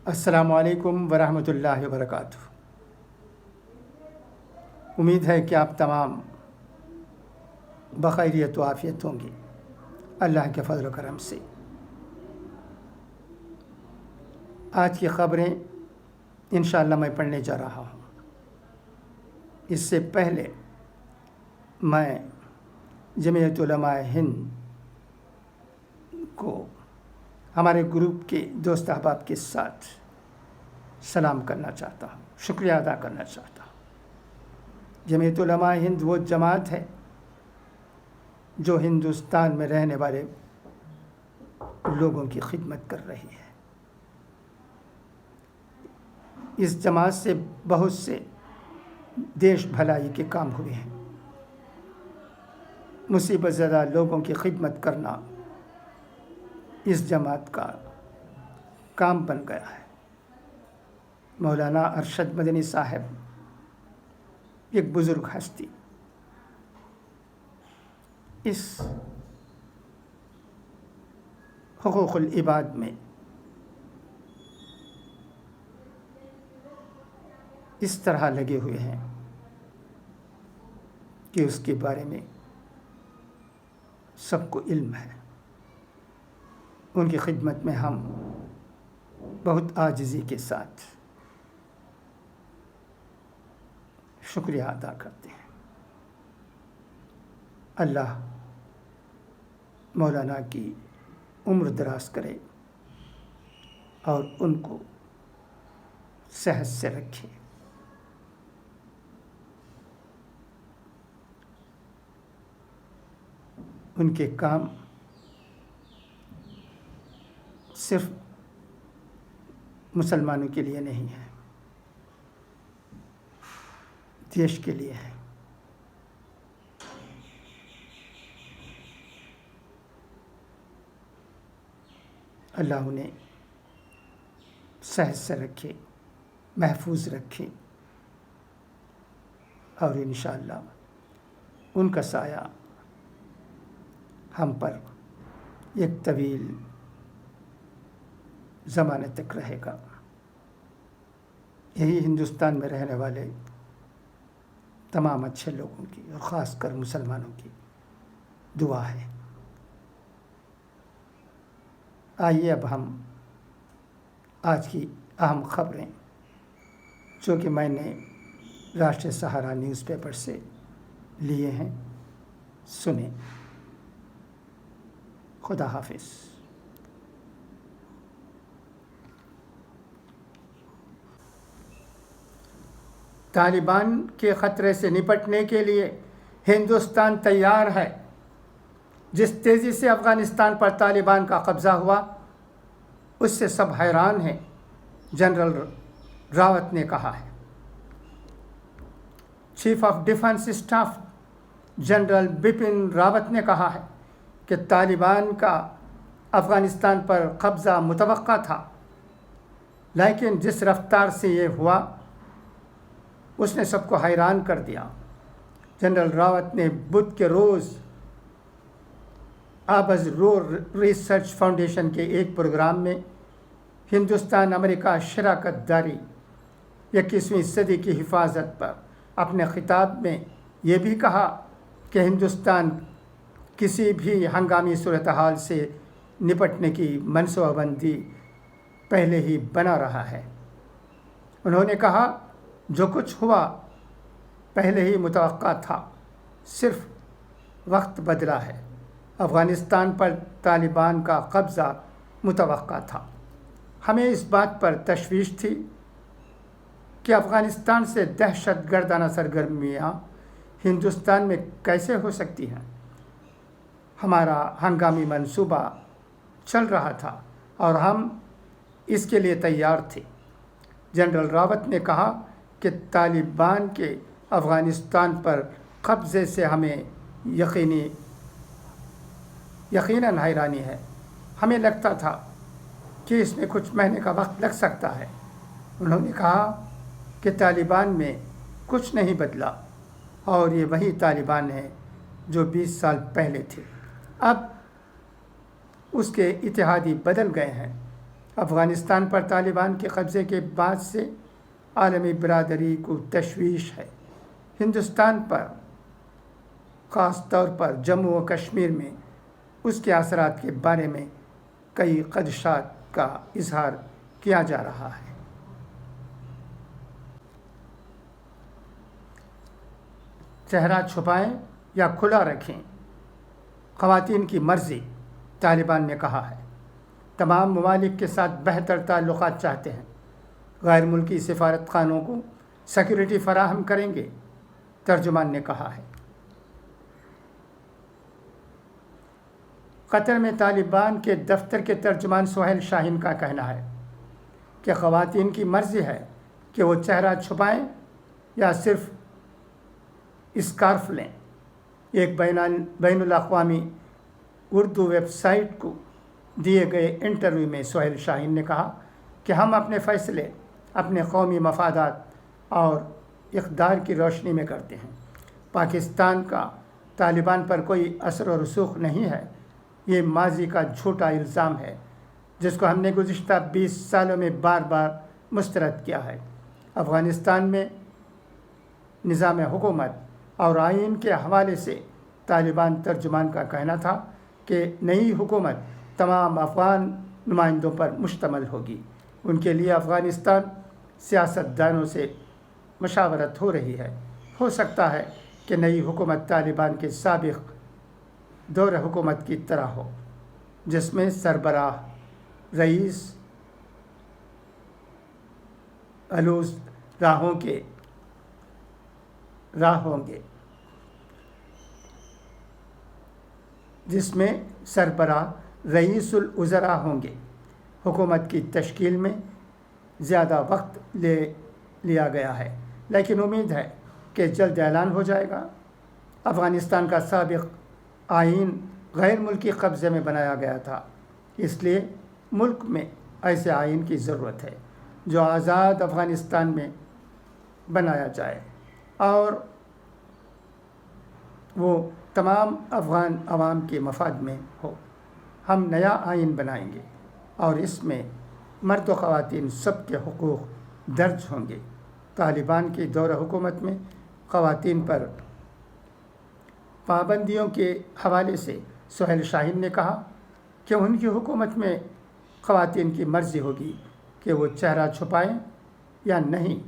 السلام علیکم ورحمۃ اللہ وبرکاتہ۔ امید ہے کہ آپ تمام بخیریت و عافیت ہوں گے اللہ کے فضل و کرم سے۔ آج کی خبریں انشاءاللہ میں پڑھنے جا رہا ہوں۔ اس سے پہلے میں جمعیت علماء ہند کو ہمارے گروپ کے دوست احباب کے ساتھ سلام کرنا چاہتا ہوں، شکریہ ادا کرنا چاہتا ہوں۔ جمعیت علماء ہند وہ جماعت ہے جو ہندوستان میں رہنے والے لوگوں کی خدمت کر رہی ہے۔ اس جماعت سے بہت سے دیش بھلائی کے کام ہوئے ہیں۔ مصیبت زدہ لوگوں کی خدمت کرنا اس جماعت کا کام بن گیا ہے۔ مولانا ارشد مدنی صاحب ایک بزرگ ہستی اس حقوق العباد میں اس طرح لگے ہوئے ہیں کہ اس کے بارے میں سب کو علم ہے۔ ان کی خدمت میں ہم بہت عاجزی کے ساتھ شکریہ ادا کرتے ہیں۔ اللہ مولانا کی عمر دراز کرے اور ان کو صحت سے رکھے۔ ان کے کام صرف مسلمانوں کے لیے نہیں ہے، دیش کے لیے ہے۔ اللہ انہیں صحت سے رکھے، محفوظ رکھے، اور انشاءاللہ ان کا سایہ ہم پر ایک طویل زمانے تک رہے گا۔ یہی ہندوستان میں رہنے والے تمام اچھے لوگوں کی اور خاص کر مسلمانوں کی دعا ہے۔ آئیے اب ہم آج کی اہم خبریں جو کہ میں نے راشٹریہ سہارا نیوز پیپر سے لیے ہیں سنیں۔ خدا حافظ۔ طالبان کے خطرے سے نپٹنے کے لیے ہندوستان تیار ہے۔ جس تیزی سے افغانستان پر طالبان کا قبضہ ہوا اس سے سب حیران ہیں، جنرل راوت نے کہا ہے۔ Chief of defence staff general Bipin Rawat نے کہا ہے کہ طالبان کا افغانستان پر قبضہ متوقع تھا، لیکن جس رفتار سے یہ ہوا اس نے سب کو حیران کر دیا۔ جنرل راوت نے بدھ کے روز آبز رور ریسرچ فاؤنڈیشن کے ایک پروگرام میں ہندوستان امریکہ شراکت داری 21ویں صدی کی حفاظت پر اپنے خطاب میں یہ بھی کہا کہ ہندوستان کسی بھی ہنگامی صورتحال سے نپٹنے کی منصوبہ بندی پہلے ہی بنا رہا ہے۔ انہوں نے کہا جو کچھ ہوا پہلے ہی متوقع تھا، صرف وقت بدلا ہے۔ افغانستان پر طالبان کا قبضہ متوقع تھا۔ ہمیں اس بات پر تشویش تھی کہ افغانستان سے دہشت گردانہ سرگرمیاں ہندوستان میں کیسے ہو سکتی ہیں۔ ہمارا ہنگامی منصوبہ چل رہا تھا اور ہم اس کے لیے تیار تھے۔ جنرل راوت نے کہا کہ طالبان کے افغانستان پر قبضے سے ہمیں یقیناً حیرانی ہے۔ ہمیں لگتا تھا کہ اس میں کچھ مہینے کا وقت لگ سکتا ہے۔ انہوں نے کہا کہ طالبان میں کچھ نہیں بدلا اور یہ وہی طالبان ہیں جو 20 سال پہلے تھے۔ اب اس کے اتحادی بدل گئے ہیں افغانستان پر طالبان کے قبضے کے بعد سے عالمی برادری کو تشویش ہے۔ ہندوستان پر خاص طور پر جموں و کشمیر میں اس کے اثرات کے بارے میں کئی خدشات کا اظہار کیا جا رہا ہے۔ چہرہ چھپائیں یا کھلا رکھیں، خواتین کی مرضی، طالبان نے کہا ہے۔ تمام ممالک کے ساتھ بہتر تعلقات چاہتے ہیں، غیر ملکی سفارت خانوں کو سیکورٹی فراہم کریں گے، ترجمان نے کہا ہے۔ قطر میں طالبان کے دفتر کے ترجمان سہیل شاہین کا کہنا ہے کہ خواتین کی مرضی ہے کہ وہ چہرہ چھپائیں یا صرف اسکارف لیں۔ ایک بین الاقوامی اردو ویب سائٹ کو دیے گئے انٹرویو میں سہیل شاہین نے کہا کہ ہم اپنے فیصلے اپنے قومی مفادات اور اقدار کی روشنی میں کرتے ہیں۔ پاکستان کا طالبان پر کوئی اثر و رسوخ نہیں ہے، یہ ماضی کا جھوٹا الزام ہے جس کو ہم نے گزشتہ 20 سالوں میں بار بار مسترد کیا ہے۔ افغانستان میں نظام حکومت اور آئین کے حوالے سے طالبان ترجمان کا کہنا تھا کہ نئی حکومت تمام افغان نمائندوں پر مشتمل ہوگی۔ ان کے لیے افغانستان سیاستدانوں سے مشاورت ہو رہی ہے۔ ہو سکتا ہے کہ نئی حکومت طالبان کے سابق دور حکومت کی طرح ہو، جس میں سربراہ رئیس الوز ہوں گے، جس میں سربراہ رئیس الوزراء ہوں گے۔ حکومت کی تشکیل میں زیادہ وقت لیا گیا ہے، لیکن امید ہے کہ جلد اعلان ہو جائے گا۔ افغانستان کا سابق آئین غیر ملکی قبضے میں بنایا گیا تھا، اس لیے ملک میں ایسے آئین کی ضرورت ہے جو آزاد افغانستان میں بنایا جائے اور وہ تمام افغان عوام کے مفاد میں ہو۔ ہم نیا آئین بنائیں گے اور اس میں مرد و خواتین سب کے حقوق درج ہوں گے۔ طالبان کی دور حکومت میں خواتین پر پابندیوں کے حوالے سے سہیل شاہین نے کہا کہ ان کی حکومت میں خواتین کی مرضی ہوگی کہ وہ چہرہ چھپائیں یا نہیں۔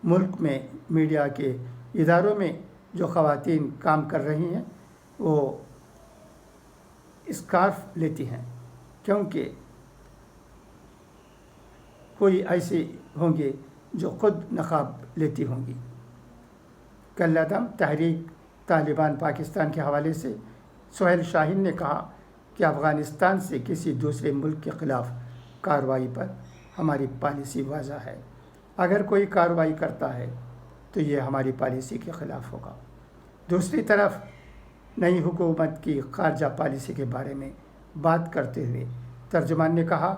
ملک میں میڈیا کے اداروں میں جو خواتین کام کر رہی ہیں وہ اسکارف لیتی ہیں، کیونکہ کوئی ایسی ہوں گے جو خود نقاب لیتی ہوں گی۔ کالعدم تحریک طالبان پاکستان کے حوالے سے سہیل شاہین نے کہا کہ افغانستان سے کسی دوسرے ملک کے خلاف کارروائی پر ہماری پالیسی واضح ہے۔ اگر کوئی کارروائی کرتا ہے تو یہ ہماری پالیسی کے خلاف ہوگا۔ دوسری طرف نئی حکومت کی خارجہ پالیسی کے بارے میں بات کرتے ہوئے ترجمان نے کہا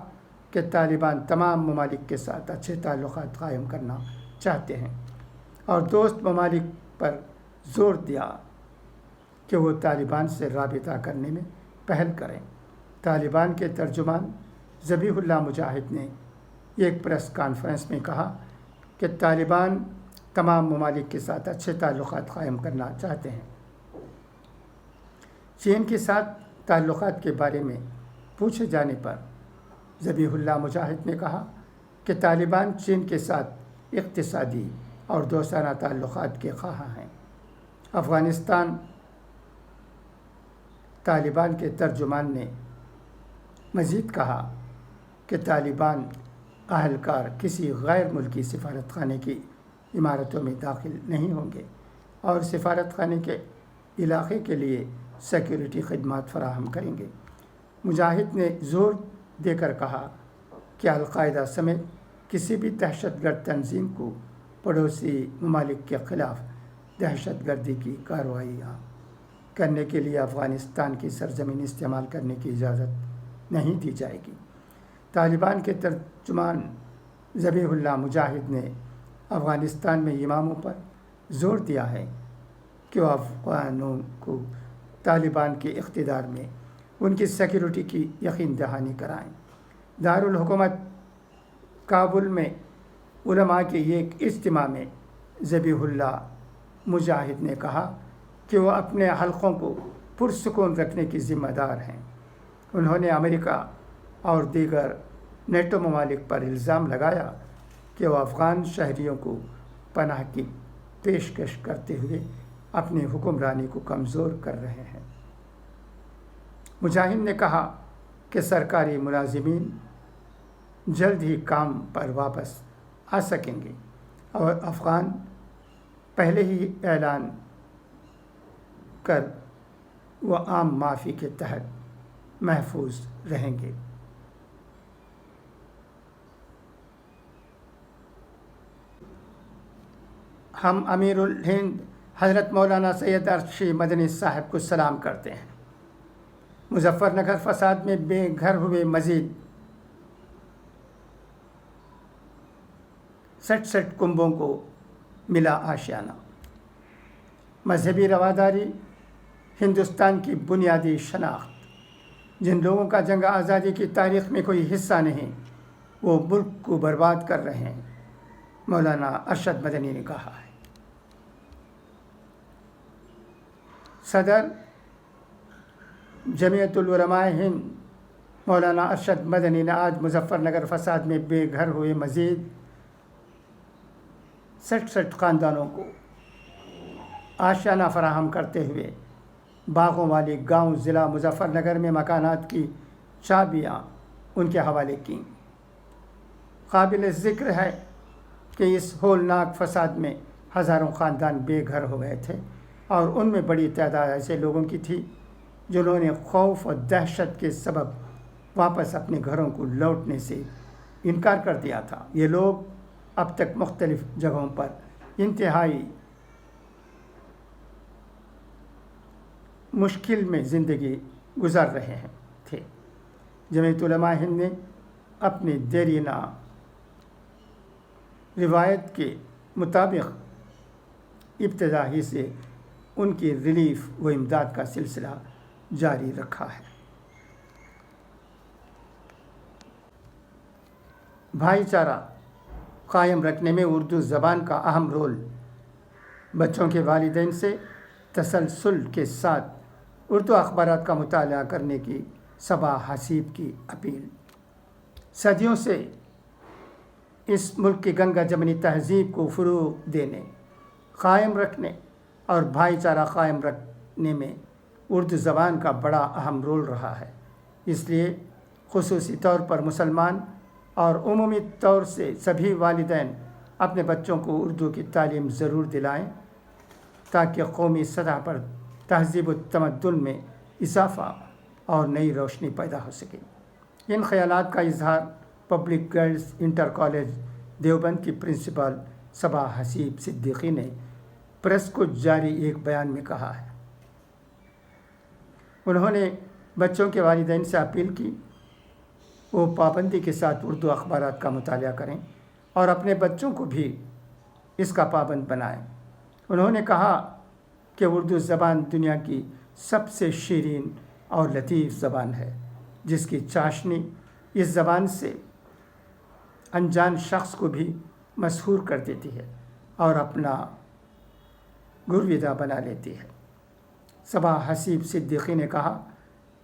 کہ طالبان تمام ممالک کے ساتھ اچھے تعلقات قائم کرنا چاہتے ہیں اور دوست ممالک پر زور دیا کہ وہ طالبان سے رابطہ کرنے میں پہل کریں۔ طالبان کے ترجمان ذبیح اللہ مجاہد نے ایک پریس کانفرنس میں کہا کہ طالبان تمام ممالک کے ساتھ اچھے تعلقات قائم کرنا چاہتے ہیں۔ چین کے ساتھ تعلقات کے بارے میں پوچھے جانے پر ذبیح اللہ مجاہد نے کہا کہ طالبان چین کے ساتھ اقتصادی اور دوستانہ تعلقات کے خواہاں ہیں۔ افغانستان طالبان کے ترجمان نے مزید کہا کہ طالبان اہلکار کسی غیر ملکی سفارت خانے کی عمارتوں میں داخل نہیں ہوں گے اور سفارت خانے کے علاقے کے لیے سیکورٹی خدمات فراہم کریں گے۔ مجاہد نے زور دے کر کہا کہ القاعدہ سمیت کسی بھی دہشت گرد تنظیم کو پڑوسی ممالک کے خلاف دہشت گردی کی کارروائیاں کرنے کے لیے افغانستان کی سرزمین استعمال کرنے کی اجازت نہیں دی جائے گی۔ طالبان کے ترجمان ذبیح اللہ مجاہد نے افغانستان میں اماموں پر زور دیا ہے کہ وہ افغانوں کو طالبان کے اقتدار میں ان کی سیکورٹی کی یقین دہانی کرائیں۔ دارالحکومت کابل میں علماء کے ایک اجتماع میں ذبیح اللہ مجاہد نے کہا کہ وہ اپنے حلقوں کو پرسکون رکھنے کی ذمہ دار ہیں۔ انہوں نے امریکہ اور دیگر نیٹو ممالک پر الزام لگایا کہ وہ افغان شہریوں کو پناہ کی پیشکش کرتے ہوئے اپنی حکمرانی کو کمزور کر رہے ہیں۔ مجاہد نے کہا کہ سرکاری ملازمین جلد ہی کام پر واپس آ سکیں گے اور افغان پہلے ہی اعلان کر وہ عام معافی کے تحت محفوظ رہیں گے۔ ہم امیر الہند حضرت مولانا سید ارشی مدنی صاحب کو سلام کرتے ہیں۔ مظفر نگر فساد میں بے گھر ہوئے مزید 66 کنبوں کو ملا آشیانہ۔ مذہبی رواداری ہندوستان کی بنیادی شناخت۔ جن لوگوں کا جنگ آزادی کی تاریخ میں کوئی حصہ نہیں، وہ ملک کو برباد کر رہے ہیں، مولانا ارشد مدنی نے کہا ہے۔ صدر جمعیت العلماء ہند مولانا ارشد مدنی نے آج مظفر نگر فساد میں بے گھر ہوئے مزید 66 خاندانوں کو آشیانہ فراہم کرتے ہوئے باغوں والی گاؤں ضلع مظفر نگر میں مکانات کی چابیاں ان کے حوالے کیں۔ قابل ذکر ہے کہ اس ہولناک فساد میں ہزاروں خاندان بے گھر ہو گئے تھے اور ان میں بڑی تعداد ایسے لوگوں کی تھی جنہوں نے خوف اور دہشت کے سبب واپس اپنے گھروں کو لوٹنے سے انکار کر دیا تھا۔ یہ لوگ اب تک مختلف جگہوں پر انتہائی مشکل میں زندگی گزار رہے تھے۔ جمعیت علماء ہند نے اپنی دیرینہ روایت کے مطابق ابتدا ہی سے ان کی ریلیف و امداد کا سلسلہ جاری رکھا ہے۔ بھائی چارہ قائم رکھنے میں اردو زبان کا اہم رول۔ بچوں کے والدین سے تسلسل کے ساتھ اردو اخبارات کا مطالعہ کرنے کی صبا حسیب کی اپیل۔ صدیوں سے اس ملک کی گنگا جمنی تہذیب کو فروغ دینے، قائم رکھنے اور بھائی چارہ قائم رکھنے میں اردو زبان کا بڑا اہم رول رہا ہے۔ اس لیے خصوصی طور پر مسلمان اور عمومی طور سے سبھی والدین اپنے بچوں کو اردو کی تعلیم ضرور دلائیں تاکہ قومی سطح پر تہذیب و تمدن میں اضافہ اور نئی روشنی پیدا ہو سکے۔ ان خیالات کا اظہار public girls inter college Deoband کی پرنسپل صبا حسیب صدیقی نے پریس کو جاری ایک بیان میں کہا ہے۔ انہوں نے بچوں کے والدین سے اپیل کی وہ پابندی کے ساتھ اردو اخبارات کا مطالعہ کریں اور اپنے بچوں کو بھی اس کا پابند بنائیں۔ انہوں نے کہا کہ اردو زبان دنیا کی سب سے شیرین اور لطیف زبان ہے، جس کی چاشنی اس زبان سے انجان شخص کو بھی مسحور کر دیتی ہے اور اپنا گرویدہ بنا لیتی ہے۔ صبا حسیب صدیقی نے کہا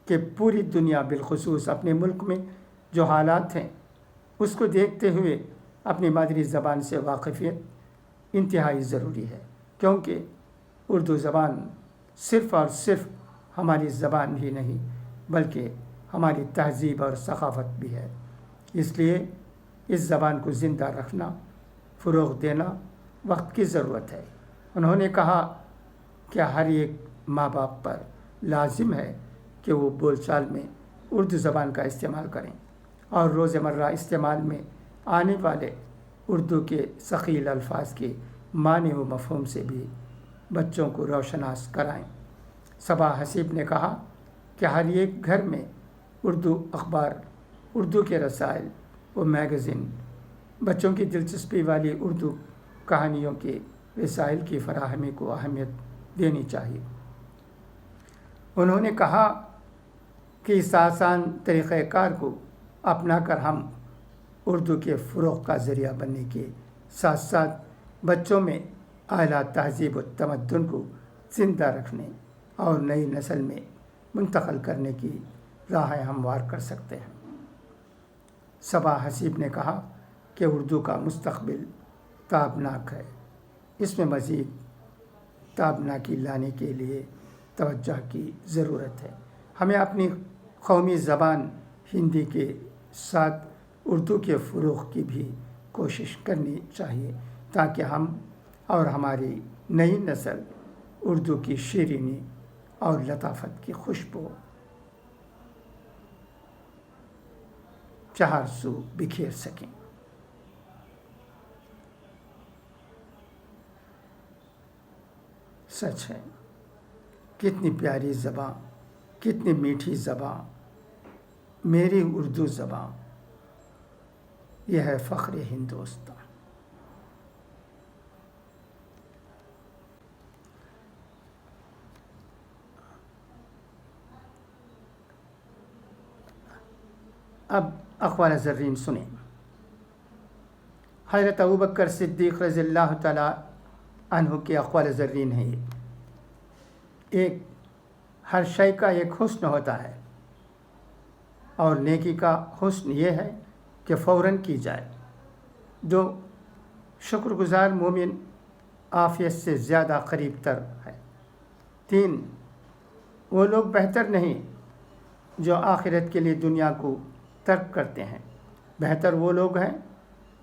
کہ پوری دنیا بالخصوص اپنے ملک میں جو حالات ہیں اس کو دیکھتے ہوئے اپنی مادری زبان سے واقفیت انتہائی ضروری ہے، کیونکہ اردو زبان صرف اور صرف ہماری زبان ہی نہیں بلکہ ہماری تہذیب اور ثقافت بھی ہے۔ اس لیے اس زبان کو زندہ رکھنا، فروغ دینا وقت کی ضرورت ہے۔ انہوں نے کہا کہ ہر ایک ماں باپ پر لازم ہے کہ وہ بول چال میں اردو زبان کا استعمال کریں اور روزمرہ استعمال میں آنے والے اردو کے ثقیل الفاظ کے معنی و مفہوم سے بھی بچوں کو روشناس کرائیں۔ صبا حسیب نے کہا کہ ہر ایک گھر میں اردو اخبار، اردو کے رسائل و میگزین، بچوں کی دلچسپی والی اردو کہانیوں کے رسائل کی فراہمی کو اہمیت دینی چاہیے۔ انہوں نے کہا کہ اس آسان طریقہ کار کو اپنا کر ہم اردو کے فروغ کا ذریعہ بننے کے ساتھ ساتھ بچوں میں اعلیٰ تہذیب و تمدن کو زندہ رکھنے اور نئی نسل میں منتقل کرنے کی راہیں ہموار کر سکتے ہیں۔ صبا حسیب نے کہا کہ اردو کا مستقبل تابناک ہے، اس میں مزید تابناکی لانے کے لیے توجہ کی ضرورت ہے۔ ہمیں اپنی قومی زبان ہندی کے ساتھ اردو کے فروغ کی بھی کوشش کرنی چاہیے تاکہ ہم اور ہماری نئی نسل اردو کی شیرینی اور لطافت کی خوشبو چہار سو بکھیر سکیں۔ سچ ہے، کتنی پیاری زباں، کتنی میٹھی زباں، میری اردو زباں، یہ ہے فخر ہندوستان۔ اب اقوال زرین سنیں۔ حضرت ابوبکر صدیق رضی اللہ تعالیٰ عنہ کے اقوال زرین ہیں ایک، ہر شے کا ایک حسن ہوتا ہے اور نیکی کا حسن یہ ہے کہ فوراً کی جائے۔ دو، شکر گزار مومن عافیت سے زیادہ قریب تر ہے۔ تین، وہ لوگ بہتر نہیں جو آخرت کے لیے دنیا کو ترک کرتے ہیں، بہتر وہ لوگ ہیں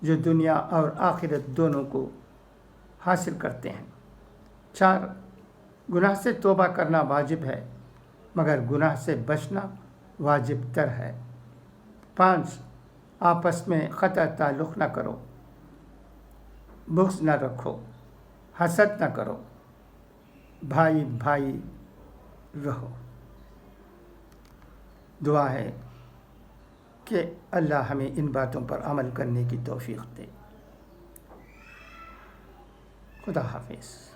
جو دنیا اور آخرت دونوں کو حاصل کرتے ہیں۔ چار، گناہ سے توبہ کرنا واجب ہے مگر گناہ سے بچنا واجب تر ہے۔ پانچ، آپس میں قطع تعلق نہ کرو، بغض نہ رکھو، حسد نہ کرو، بھائی بھائی رہو۔ دعا ہے کہ اللہ ہمیں ان باتوں پر عمل کرنے کی توفیق دے۔ خدا حافظ۔